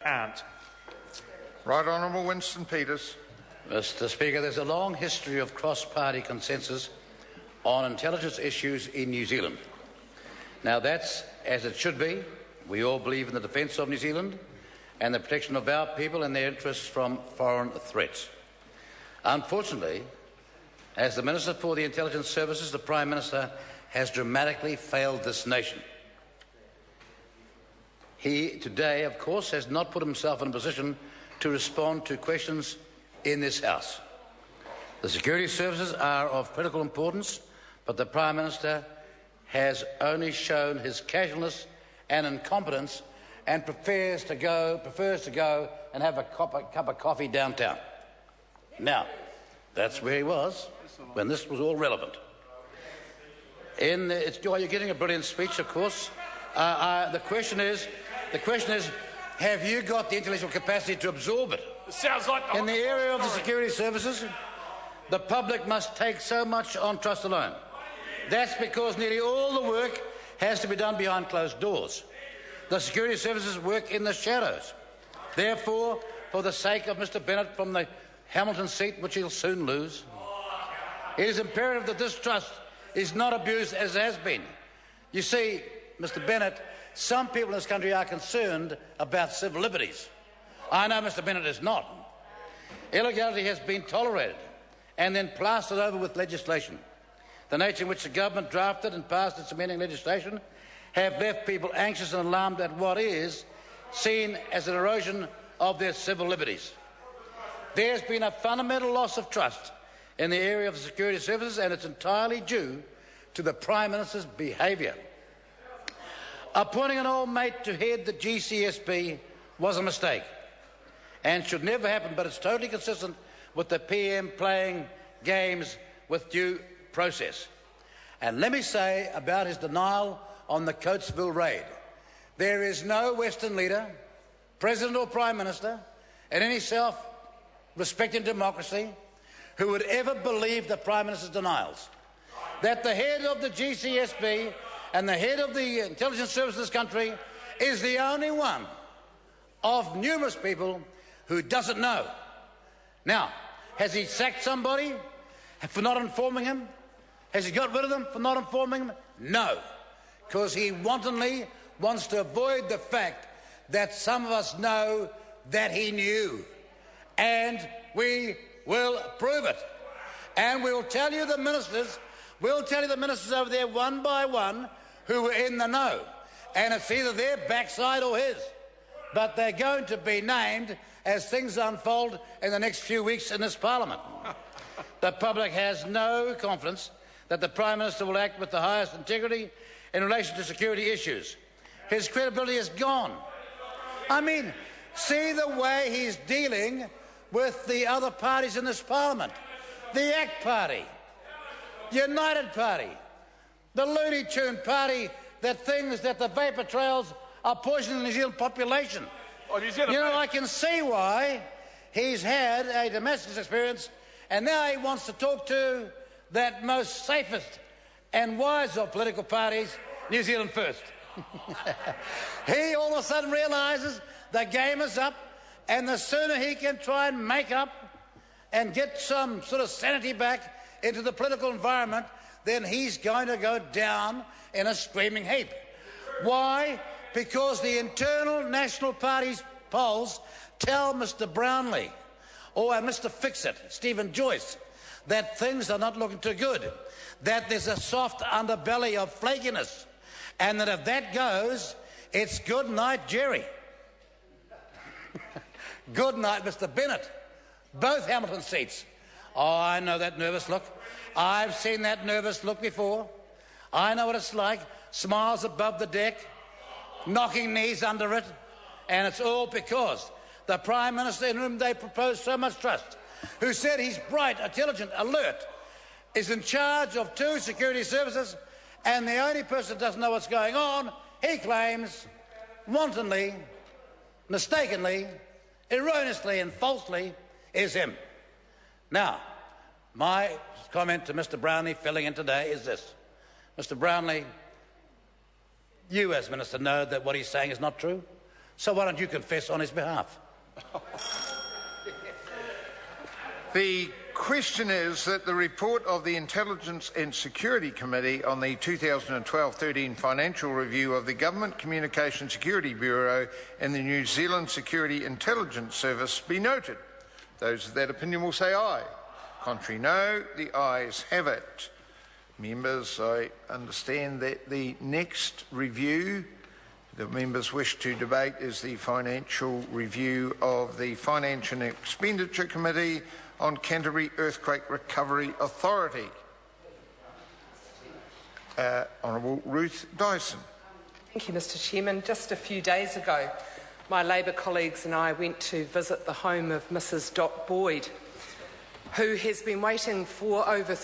can't. Right Honourable Winston Peters. Mr. Speaker, there's a long history of cross-party consensus on intelligence issues in New Zealand. Now that's as it should be. We all believe in the defence of New Zealand and the protection of our people and their interests from foreign threats. Unfortunately, as the Minister for the Intelligence Services, the Prime Minister has dramatically failed this nation. He today, of course, has not put himself in a position to respond to questions in this House. The security services are of critical importance, but the Prime Minister has only shown his casualness and incompetence and prefers to go and have a cup of coffee downtown. Now, that's where he was when this was all relevant. You're getting a brilliant speech, of course. The question is, have you got the intellectual capacity to absorb it? Sounds like in the area of the security services, the public must take so much on trust alone. That's because nearly all the work has to be done behind closed doors. The security services work in the shadows. Therefore, for the sake of Mr Bennett from the Hamilton seat, which he'll soon lose, it is imperative that this trust is not abused as it has been. You see, Mr Bennett, some people in this country are concerned about civil liberties. I know Mr Bennett is not. Illegality has been tolerated and then plastered over with legislation. The nature in which the government drafted and passed its amending legislation have left people anxious and alarmed at what is seen as an erosion of their civil liberties. There has been a fundamental loss of trust in the area of the security services, and it's entirely due to the Prime Minister's behaviour. Appointing an old mate to head the GCSB was a mistake and should never happen, but it's totally consistent with the PM playing games with due process. And let me say about his denial on the Coatesville raid, there is no Western leader, President or Prime Minister, in any self-respecting democracy who would ever believe the Prime Minister's denials. That the head of the GCSB and the head of the intelligence service of this country is the only one of numerous people who doesn't know. Now, has he sacked somebody for not informing him? Has he got rid of them for not informing him? No, because he wantonly wants to avoid the fact that some of us know that he knew. And we will prove it. And we'll tell you the ministers over there one by one who were in the know. And it's either their backside or his. But they're going to be named as things unfold in the next few weeks in this Parliament. The public has no confidence that the Prime Minister will act with the highest integrity in relation to security issues. His credibility is gone. I mean, see the way he's dealing with the other parties in this Parliament. The ACT Party, United Party, the Looney Tune Party that thinks that the vapour trails are poisoning the New Zealand population. I can see why he's had a Damascus experience and now he wants to talk to that most safest and wise of political parties, New Zealand First. He all of a sudden realises the game is up, and the sooner he can try and make up and get some sort of sanity back into the political environment, then he's going to go down in a screaming heap. Why? Because the internal National Party's polls tell Mr Brownlee or Mr Fixit, Stephen Joyce, that things are not looking too good, that there's a soft underbelly of flakiness, and that if that goes, it's good night, Jerry. Good night, Mr Bennett. Both Hamilton seats. Oh, I know that nervous look. I've seen that nervous look before. I know what it's like. Smiles above the deck, knocking knees under it, and it's all because the Prime Minister, in whom they propose so much trust, who said he's bright, intelligent, alert, is in charge of 2 security services, and the only person that doesn't know what's going on, he claims, wantonly, mistakenly, erroneously and falsely, is him. Now, my comment to Mr Brownlee filling in today is this. Mr Brownlee, you as Minister know that what he's saying is not true. So why don't you confess on his behalf? The question is that the report of the Intelligence and Security Committee on the 2012-13 financial review of the Government Communication Security Bureau and the New Zealand Security Intelligence Service be noted. Those of that opinion will say aye. Contrary, no. The ayes have it. Members, I understand that the next review the members wish to debate is the financial review of the Finance and Expenditure Committee on Canterbury Earthquake Recovery Authority. Honourable Ruth Dyson. Thank you, Mr Chairman. Just a few days ago, my Labour colleagues and I went to visit the home of Mrs Dot Boyd, who has been waiting for over